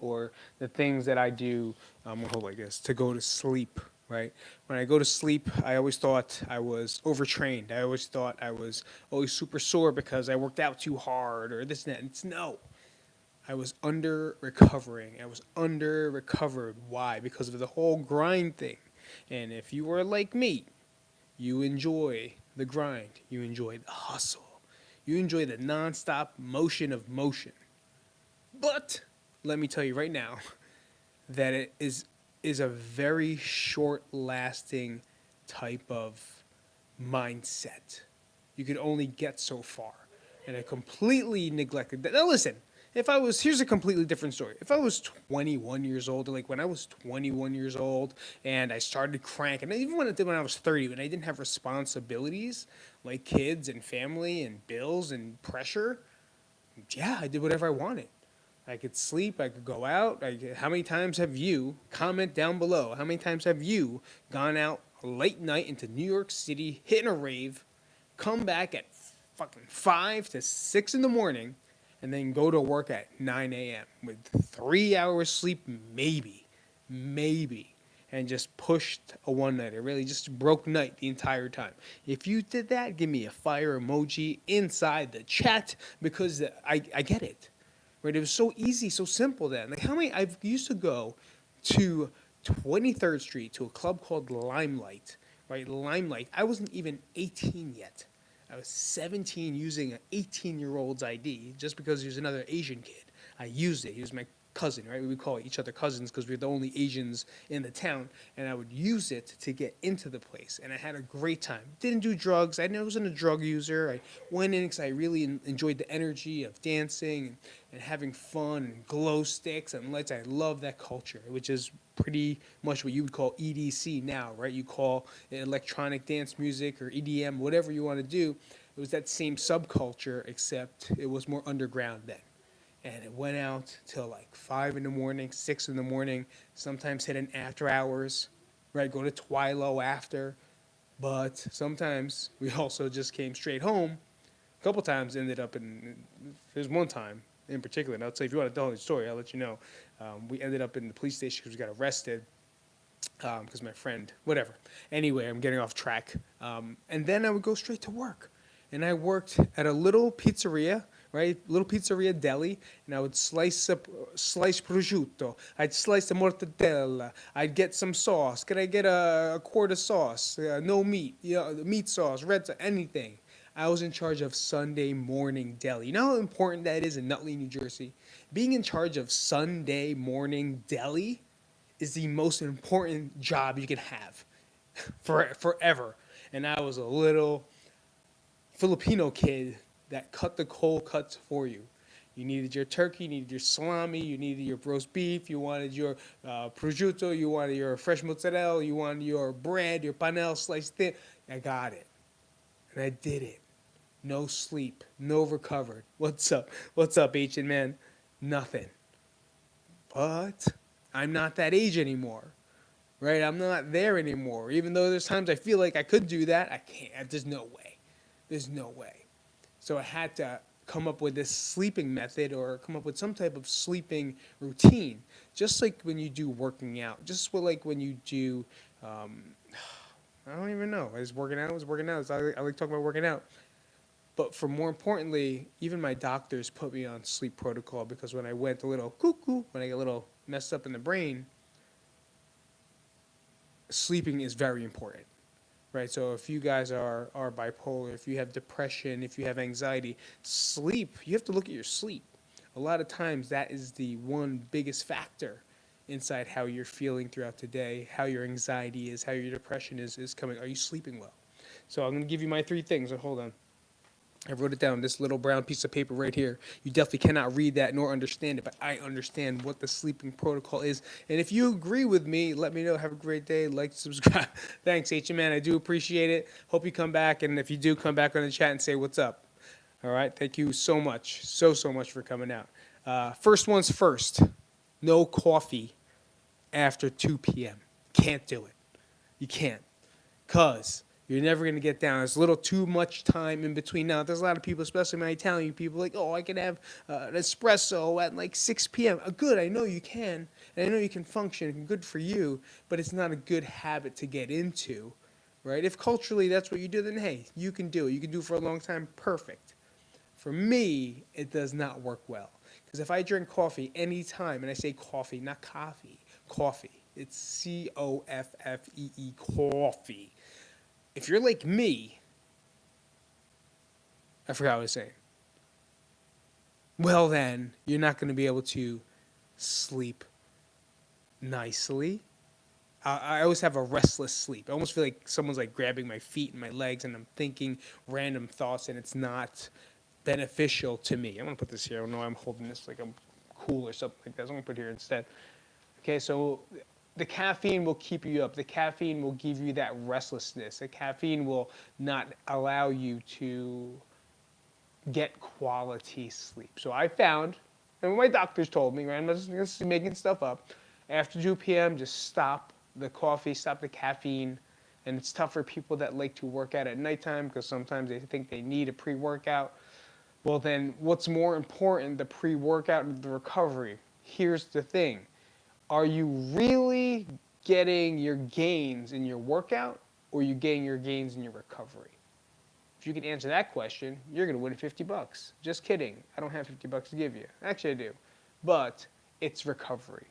or the things that I do, hold like this, to go to sleep, right? When I go to sleep, I always thought I was overtrained. I always thought I was always super sore because I worked out too hard or this and that. It's no. I was under recovering. I was under recovered. Why? Because of the whole grind thing. And if you were like me, you enjoy the grind. You enjoy the hustle. You enjoy the nonstop motion of motion. But let me tell you right now that it is a very short lasting type of mindset. You could only get so far. And I completely neglected that. Now listen, if I was, here's a completely different story. If I was 21 years old, like when I was 21 years old and I started cranking, even when I did when I was 30, when I didn't have responsibilities like kids and family and bills and pressure, yeah, I did whatever I wanted. I could sleep. I could go out. How many times have you, comment down below, how many times have you gone out late night into New York City, hitting a rave, come back at fucking 5 to 6 in the morning, and then go to work at 9 a.m. with 3 hours sleep, maybe, and just pushed a one nighter, really just broke night the entire time. If you did that, give me a fire emoji inside the chat because I get it. Right? It was so easy, so simple then. Like how many I used to go to 23rd Street to a club called Limelight, right? Limelight. I wasn't even 18 yet. I was 17 using an 18-year-old's ID just because he was another Asian kid. I used it. He was my cousin, right? We would call each other cousins because we were the only Asians in the town, and I would use it to get into the place, and I had a great time. Didn't do drugs. I wasn't a drug user. I went in because I really enjoyed the energy of dancing and having fun and glow sticks and lights. I love that culture, which is pretty much what you would call EDC now, right? You call it electronic dance music or EDM, whatever you want to do. It was that same subculture, except it was more underground then. And it went out till like 5 in the morning, 6 in the morning, sometimes hit an after hours, right? Go to Twilo after. But sometimes we also just came straight home. A couple times ended up in, there's one time in particular, and I'll tell you if you want to tell the story, I'll let you know. We ended up in the police station because we got arrested because my friend, whatever. Anyway, I'm getting off track. And then I would go straight to work. And I worked at a little pizzeria, right? Little pizzeria deli, and I would slice prosciutto. I'd slice the mortadella. I'd get some sauce. Could I get a quart of sauce? No meat, meat sauce, red sauce, anything. I was in charge of Sunday morning deli. You know how important that is in Nutley, New Jersey? Being in charge of Sunday morning deli is the most important job you can have forever. And I was a little Filipino kid that cut the cold cuts for you. You needed your turkey, you needed your salami, you needed your roast beef, you wanted your prosciutto, you wanted your fresh mozzarella, you wanted your bread, your panel sliced thin. I got it. And I did it. No sleep, no recovered. What's up? What's up, Asian man? Nothing. But I'm not that age anymore, right? I'm not there anymore. Even though there's times I feel like I could do that, I can't. There's no way. There's no way. So I had to come up with this sleeping method or come up with some type of sleeping routine, just like when you do working out, just like when you do, I don't even know. I was working out. I like talking about working out. But for more importantly, even my doctors put me on sleep protocol because when I went a little cuckoo, when I get a little messed up in the brain, sleeping is very important, right? So if you guys are bipolar, if you have depression, if you have anxiety, sleep, you have to look at your sleep. A lot of times that is the one biggest factor inside how you're feeling throughout the day, how your anxiety is, how your depression is coming. Are you sleeping well? So I'm going to give you my three things. Hold on. I wrote it down, this little brown piece of paper right here. You definitely cannot read that nor understand it, but I understand what the sleeping protocol is. And if you agree with me, let me know. Have a great day. Like, subscribe. Thanks, HMN. I do appreciate it. Hope you come back. And if you do, come back on the chat and say what's up. All right. Thank you so much. So much for coming out. First one's first. No coffee after 2 p.m. Can't do it. You can't. Because You're never going to get down. There's a little too much time in between. Now, there's a lot of people, especially my Italian people, like, oh, I can have an espresso at like 6 p.m. Good, I know you can, and I know you can function, good for you, but it's not a good habit to get into, right? If culturally that's what you do, then hey, you can do it. You can do it for a long time, perfect. For me, it does not work well. Because if I drink coffee anytime, and I say coffee, not coffee, coffee, it's Coffee, coffee. If you're like me, I forgot what I was saying. Well, then you're not going to be able to sleep nicely. I always have a restless sleep. I almost feel like someone's like grabbing my feet and my legs, and I'm thinking random thoughts, and it's not beneficial to me. I'm going to put this here. I don't know why I'm holding this like I'm cool or something like that. So I'm going to put it here instead. Okay, so the caffeine will keep you up. The caffeine will give you that restlessness. The caffeine will not allow you to get quality sleep. So I found, and my doctors told me, right, I'm not just making stuff up, after 2 p.m., just stop the coffee, stop the caffeine. And it's tough for people that like to work out at nighttime because sometimes they think they need a pre-workout. Well, then what's more important, the pre-workout or the recovery? Here's the thing. Are you really getting your gains in your workout, or are you getting your gains in your recovery? If you can answer that question, you're going to win $50. Just kidding. I don't have $50 to give you. Actually, I do. But it's recovery,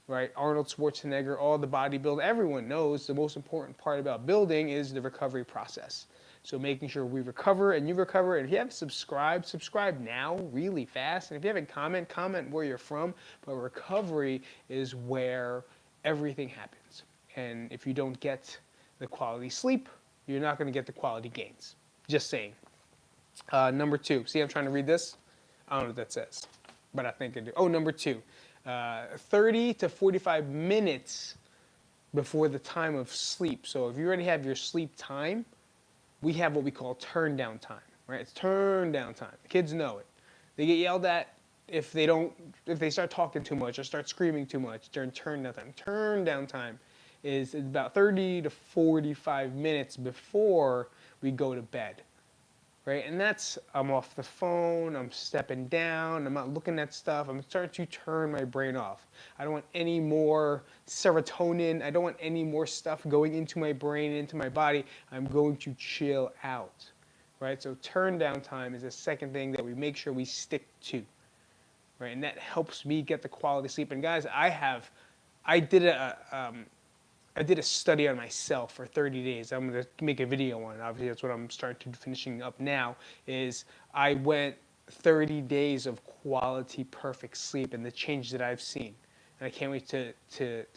right? Arnold Schwarzenegger, all the bodybuilders, everyone knows the most important part about building is the recovery process. So making sure we recover and you recover. And if you haven't subscribed, subscribe now really fast. And if you haven't comment where you're from. But recovery is where everything happens. And if you don't get the quality sleep, you're not going to get the quality gains. Just saying. Number 2. See, I'm trying to read this. I don't know what that says, but I think I do. Oh, number 2. 30 to 45 minutes before the time of sleep. So if you already have your sleep time, we have what we call turn down time, right? It's turn down time. The kids know it. They get yelled at if they start talking too much or start screaming too much during turn down time. Turn down time is about 30 to 45 minutes before we go to bed, right? And that's, I'm off the phone, I'm stepping down, I'm not looking at stuff, I'm starting to turn my brain off. I don't want any more serotonin, I don't want any more stuff going into my brain, into my body. I'm going to chill out, right? So turn down time is the second thing that we make sure we stick to, right? And that helps me get the quality sleep. And guys, I did a study on myself for 30 days. I'm going to make a video on it. Obviously, that's what I'm starting to finishing up now, is I went 30 days of quality, perfect sleep and the change that I've seen. And I can't wait to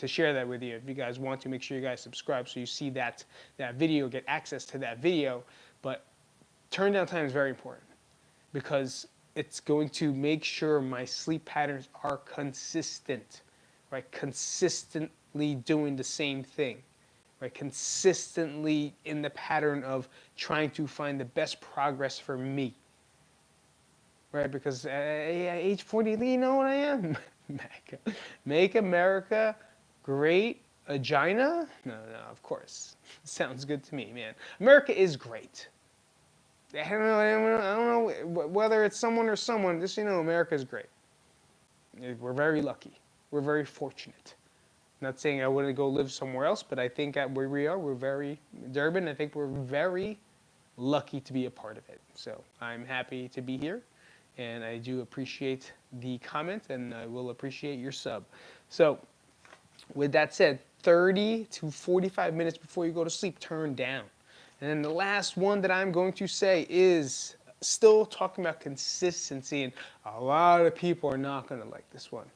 share that with you. If you guys want to, make sure you guys subscribe so you see that video, get access to that video. But turn down time is very important because it's going to make sure my sleep patterns are consistent, right? Consistently doing the same thing, right? Consistently in the pattern of trying to find the best progress for me, right? Because at age 40, you know what I am? Make America great agina? No, of course. Sounds good to me, man. America is great. I don't know whether it's someone or someone, just so you know, America is great. We're very lucky. We're very fortunate. Not saying I wouldn't go live somewhere else, but I think at where we are, we're very, Durban, I think we're very lucky to be a part of it. So I'm happy to be here, and I do appreciate the comment, and I will appreciate your sub. So with that said, 30 to 45 minutes before you go to sleep, turn down. And then the last one that I'm going to say is still talking about consistency, and a lot of people are not going to like this one.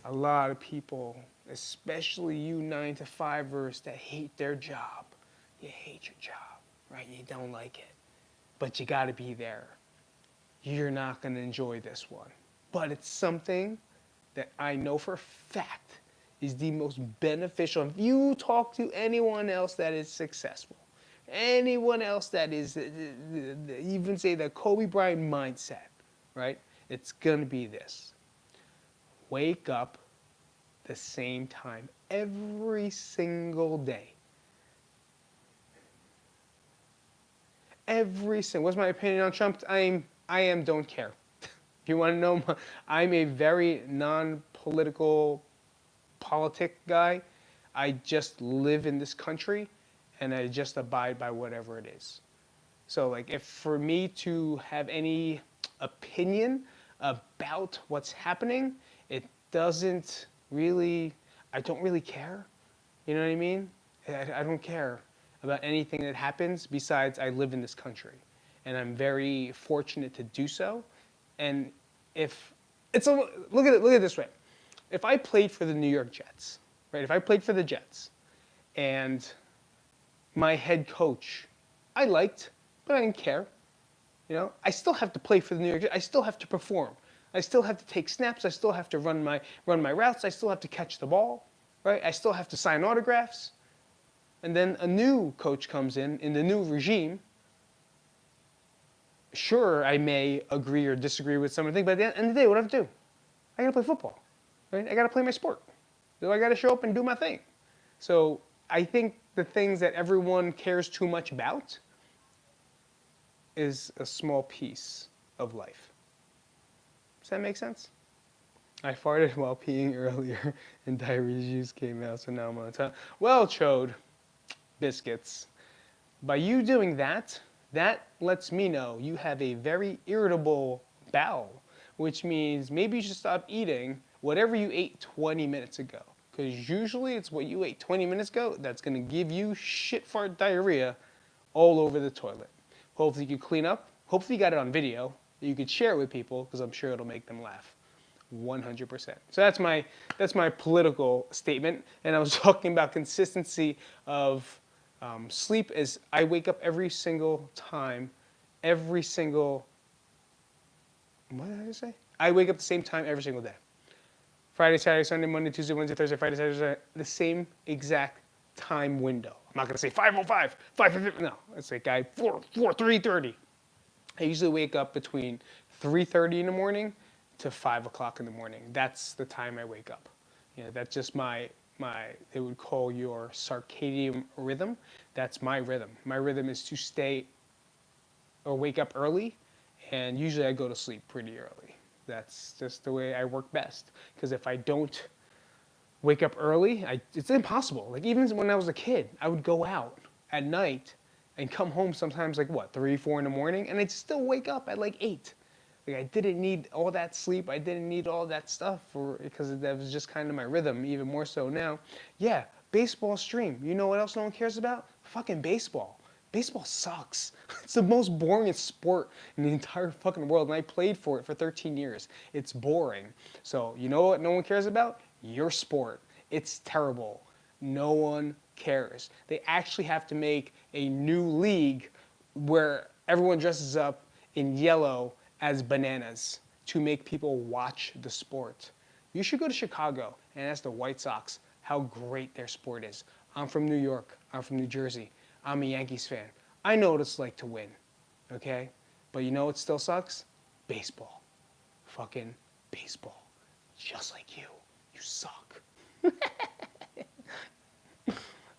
A lot of people, especially you 9-to-5ers that hate their job. You hate your job, right? You don't like it, but you got to be there. You're not going to enjoy this one. But it's something that I know for a fact is the most beneficial. If you talk to anyone else that is successful, anyone else that is, even say the Kobe Bryant mindset, right? It's going to be this. Wake up the same time every single day. What's my opinion on Trump? I am don't care. If you want to know, I'm a very non-political politic guy. I just live in this country, and I just abide by whatever it is. So like, if for me to have any opinion about what's happening, it doesn't really, I don't really care. You know what I mean? I don't care about anything that happens besides I live in this country. And I'm very fortunate to do so. And if it's a, look at it this way. If I played for the New York Jets, right? If I played for the Jets and my head coach I liked, but I didn't care. You know, I still have to play for the New York Jets. I still have to perform. I still have to take snaps. I still have to run my routes. I still have to catch the ball, right? I still have to sign autographs. And then a new coach comes in the new regime. Sure, I may agree or disagree with some of the things, but at the end of the day, what do I have to do? I got to play football, right? I got to play my sport. So I got to show up and do my thing. So I think the things that everyone cares too much about is a small piece of life. Does that make sense? I farted while peeing earlier and diarrhea juice came out, so now I'm on top. Well, Chode, biscuits. By you doing that, that lets me know you have a very irritable bowel, which means maybe you should stop eating whatever you ate 20 minutes ago. Because usually it's what you ate 20 minutes ago that's going to give you shit fart diarrhea all over the toilet. Hopefully you can clean up. Hopefully you got it on video. You could share it with people because I'm sure it'll make them laugh. 100%. So that's my political statement. And I was talking about consistency of sleep. Is I wake up every single time, what did I say? I wake up the same time every single day. Friday, Saturday, Sunday, Monday, Tuesday, Wednesday, Thursday, Friday, Saturday, Sunday, the same exact time window. I'm not gonna say 5:05, 5:50. No, it's like 3:30. I usually wake up between 3:30 in the morning to 5 o'clock in the morning. That's the time I wake up. You know, that's just my they would call your circadian rhythm. That's my rhythm. My rhythm is to stay or wake up early, and usually I go to sleep pretty early. That's just the way I work best. Because if I don't wake up early, it's impossible. Like even when I was a kid, I would go out at night and come home sometimes like what, 3, 4 in the morning, and I'd still wake up at like 8. Like I didn't need all that sleep. I didn't need all that stuff because that was just kind of my rhythm. Even more so now. Yeah, baseball stream. You know what else no one cares about? Fucking baseball. Baseball sucks. It's the most boring sport in the entire fucking world, and I played for it for 13 years. It's boring. So you know what no one cares about? Your sport. It's terrible. No one cares. They actually have to make a new league where everyone dresses up in yellow as bananas to make people watch the sport. You should go to Chicago and ask the White Sox how great their sport is. I'm from New York. I'm from New Jersey. I'm a Yankees fan. I know what it's like to win, okay? But you know what still sucks? Baseball. Fucking baseball. Just like you. You suck.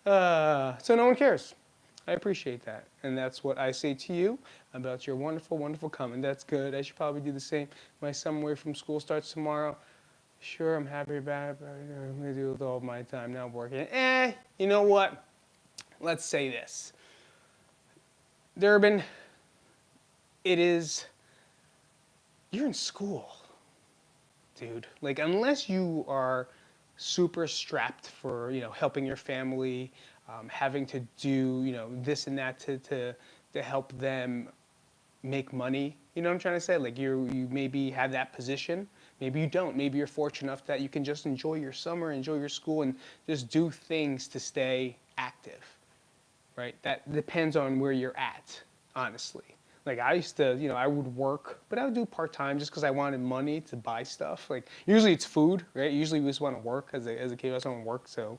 So no one cares. I appreciate that. And that's what I say to you about your wonderful, wonderful comment. That's good. I should probably do the same. My son away from school starts tomorrow. Sure, I'm happy about it, but I'm going to do it with all my time now working. You know what? Let's say this. Durbin, you're in school, dude. Like, unless you are super strapped for, helping your family, having to do, this and that to help them make money. You know what I'm trying to say? Like you maybe have that position. Maybe you don't. Maybe you're fortunate enough that you can just enjoy your summer, enjoy your school, and just do things to stay active, right? That depends on where you're at, honestly. Like I used to, I would work, but I would do part-time just because I wanted money to buy stuff. Like usually it's food, right? Usually we just want to work as a kid. I just want to work so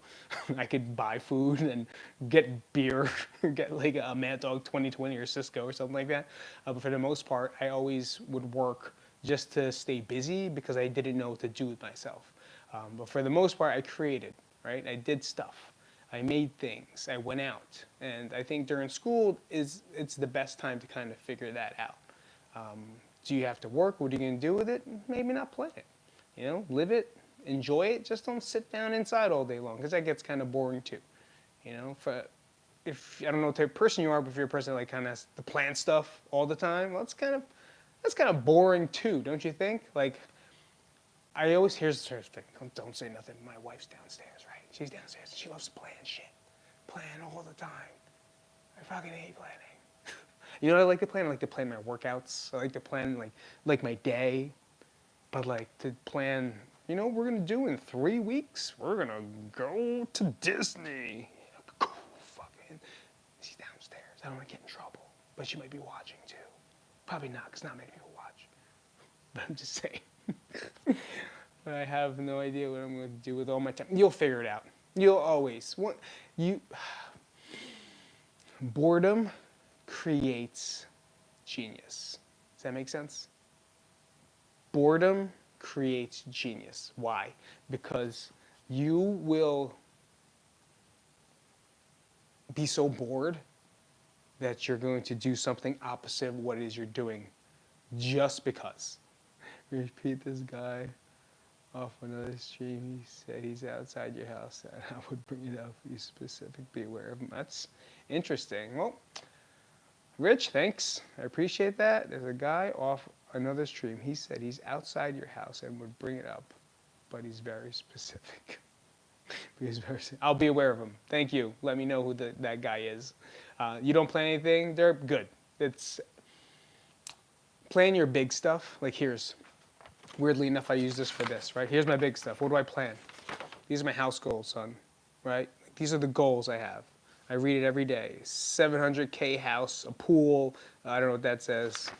I could buy food and get beer, get like a Mad Dog 2020 or Cisco or something like that. But for the most part, I always would work just to stay busy because I didn't know what to do with myself. But for the most part, I created, right? I did stuff. I made things. I went out. And I think during school it's the best time to kind of figure that out. Do you have to work? What are you going to do with it? Maybe not play it. Live it, enjoy it. Just don't sit down inside all day long because that gets kind of boring too. If I don't know what type of person you are, but if you're a person that like kind of has to plan stuff all the time, well, that's kind of boring too, don't you think? Like I always here's the thing. Don't say nothing. My wife's downstairs, right? She's downstairs. She loves to plan shit, plan all the time. I fucking hate planning. You know what I like to plan? I like to plan my workouts. I like to plan like my day, but like to plan. We're gonna do in 3 weeks. We're gonna go to Disney. Cool, fucking. She's downstairs. I don't want to get in trouble, but she might be watching too. Probably not, because not many people watch. But I'm just saying. But I have no idea what I'm going to do with all my time. You'll figure it out. You'll always. Boredom creates genius. Does that make sense? Boredom creates genius. Why? Because you will be so bored that you're going to do something opposite of what it is you're doing just because. Repeat this guy off another stream. He said he's outside your house, and I would bring it up. Be specific, be aware of him. That's interesting. Well, Rich, thanks. I appreciate that. There's a guy off another stream. He said he's outside your house and would bring it up, but he's very specific. I'll be aware of him. Thank you. Let me know who that guy is. You don't plan anything? They're good. It's plan your big stuff. Like weirdly enough, I use this for this, right? Here's my big stuff. What do I plan? These are my house goals, son, right? These are the goals I have. I read it every day. 700K house, a pool, I don't know what that says.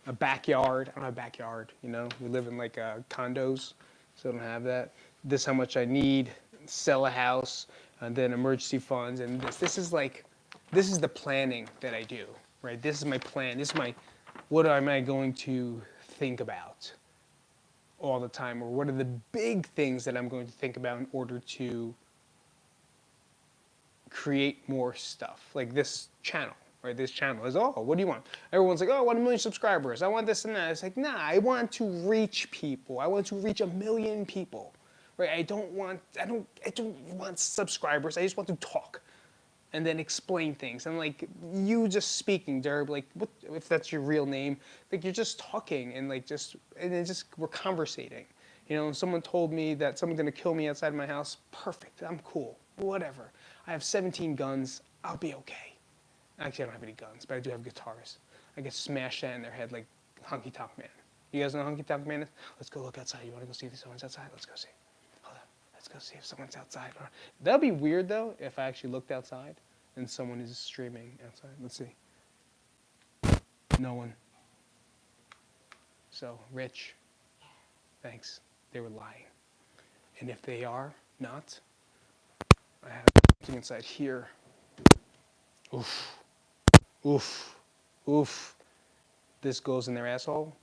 A backyard. I don't have a backyard, We live in like condos, so I don't have that. This is how much I need. Sell a house, and then emergency funds, and this is the planning that I do, right? This is my plan. What am I going to think about all the time, or what are the big things that I'm going to think about in order to create more stuff, like this channel, right? This channel is, what do you want? Everyone's like, I want 1 million subscribers. I want this and that. It's like, nah, I want to reach people. I want to reach 1 million people, right? I don't want subscribers. I just want to talk and then explain things. And like you just speaking, Derb, like what if that's your real name? Like you're just talking and we're conversating. Someone told me that someone's gonna kill me outside my house. Perfect, I'm cool, whatever. I have 17 guns, I'll be okay. Actually, I don't have any guns, but I do have guitars. I could smash that in their head like Honky Tonk Man. You guys know who Honky Tonk Man is? Let's go look outside. You wanna go see if someone's outside? Let's go see. Let's go see if someone's outside. That'd be weird though if I actually looked outside and someone is streaming outside. Let's see. No one. So, Rich, thanks. They were lying. And if they are not, I have something inside here. Oof. Oof. Oof. This goes in their asshole.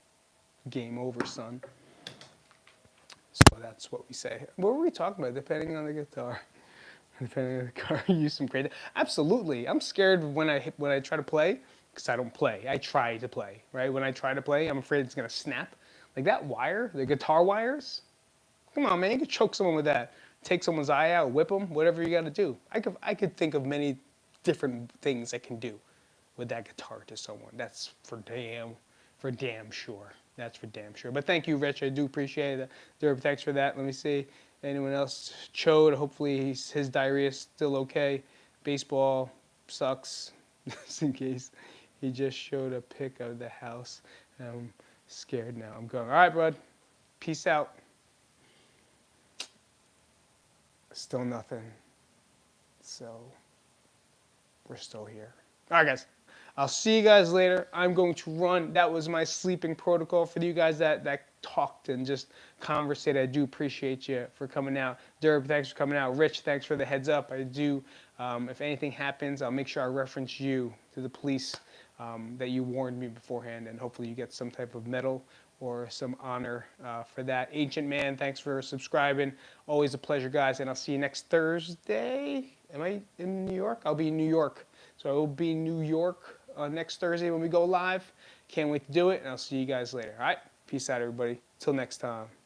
Game over, son. So that's what we say. What were we talking about? Depending on the guitar. Depending on the guitar, use some creative. Absolutely. I'm scared when I try to play, because I don't play. I try to play, right? When I try to play, I'm afraid it's going to snap. Like that wire, the guitar wires. Come on, man. You could choke someone with that. Take someone's eye out, whip them, whatever you got to do. I could think of many different things I can do with that guitar to someone. That's for damn sure. That's for damn sure. But thank you, Rich. I do appreciate it. Derb, thanks for that. Let me see. Anyone else? Chode, hopefully his diarrhea is still okay. Baseball sucks, just in case. He just showed a pic of the house. I'm scared now. I'm going, all right, bud. Peace out. Still nothing. So, we're still here. All right, guys. I'll see you guys later. I'm going to run. That was my sleeping protocol for you guys that talked and just conversated. I do appreciate you for coming out. Derb, thanks for coming out. Rich, thanks for the heads up. I do. If anything happens, I'll make sure I reference you to the police that you warned me beforehand, and hopefully you get some type of medal or some honor for that. Ancient Man, thanks for subscribing. Always a pleasure, guys, and I'll see you next Thursday. Am I in New York? I'll be in New York. So I will be in New York next Thursday when we go live. Can't wait to do it, and I'll see you guys later. All right? Peace out, everybody. Till next time.